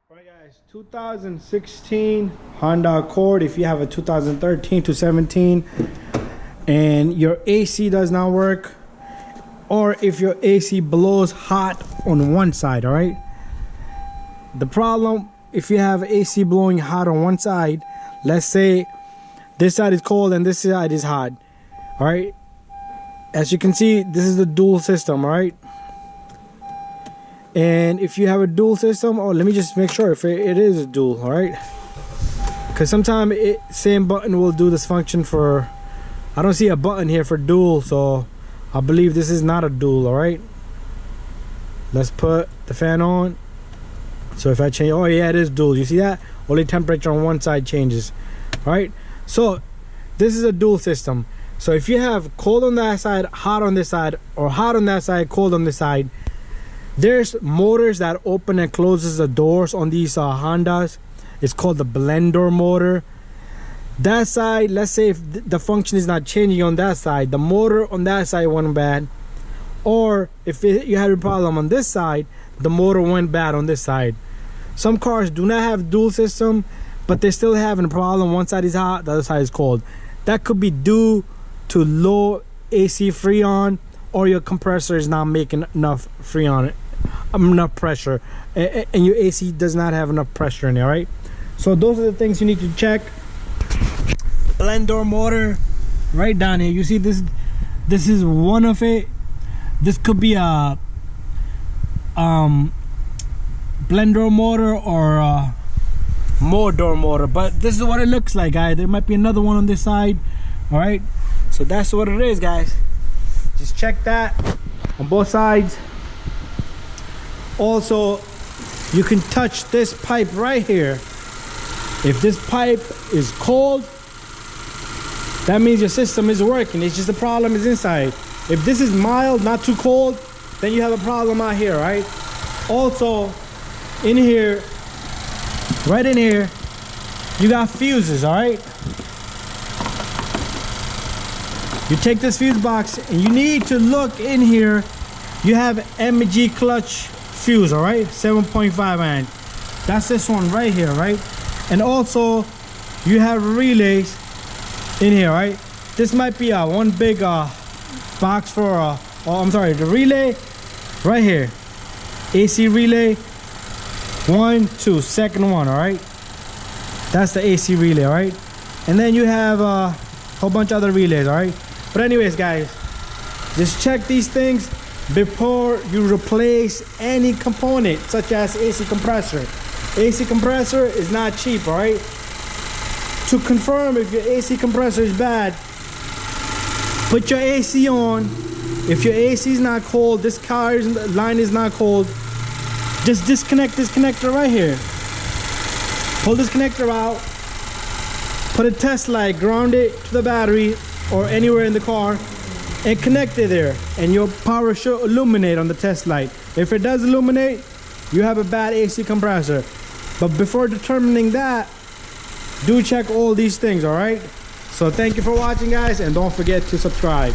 Alright guys, 2016 Honda Accord. If you have a 2013 to 17 and your AC does not work, or if your AC blows hot on one side, alright? The problem, if you have AC blowing hot on one side, let's say this side is cold and this side is hot, alright? As you can see, this is the dual system, alright? And if you have a dual system, oh, let me just make sure if it is a dual, all right? Because sometimes same button will do this function for, I don't see a button here for dual, so I believe this is not a dual, all right? Let's put the fan on. So if I change, oh yeah, it is dual. You see that? Only temperature on one side changes, all right? So this is a dual system. So if you have cold on that side, hot on this side, or hot on that side, cold on this side, there's motors that open and closes the doors on these Hondas. It's called the blend door motor. That side, let's say if the function is not changing on that side, the motor on that side went bad. Or if you had a problem on this side, the motor went bad on this side. Some cars do not have dual system, but they're still having a problem. One side is hot, the other side is cold. That could be due to low AC freon, or your compressor is not making enough freon, enough pressure, and your AC does not have enough pressure in there, right? So those are the things you need to check. Blend door motor right down here, you see this is one of it. This could be a blend door motor or a more door motor, but this is what it looks like, guys. There might be another one on this side, all right? So that's what it is, guys. Just check that on both sides. Also, you can touch this pipe right here. If this pipe is cold, that means your system is working. It's just the problem is inside. If this is mild, not too cold, then you have a problem out here, right? Also, in here, right in here, you got fuses, all right? You take this fuse box and you need to look in here. You have MG clutch fuse, all right, 7.5 amp. That's this one right here, right? And also you have relays in here, right? This might be a one big box for oh, I'm sorry, the relay right here, AC relay 1 2 second one, all right? That's the AC relay, all right? And then you have a whole bunch of other relays, all right? But anyways, guys, just check these things before you replace any component such as AC compressor. AC compressor is not cheap, all right? To confirm if your AC compressor is bad, put your AC on. If your AC is not cold, this car's line is not cold, just disconnect this connector right here. Pull this connector out, put a test light, ground it to the battery or anywhere in the car, and connect it there, and your power should illuminate on the test light. If it does illuminate, you have a bad AC compressor. But before determining that, do check all these things, all right? So thank you for watching, guys, and don't forget to subscribe.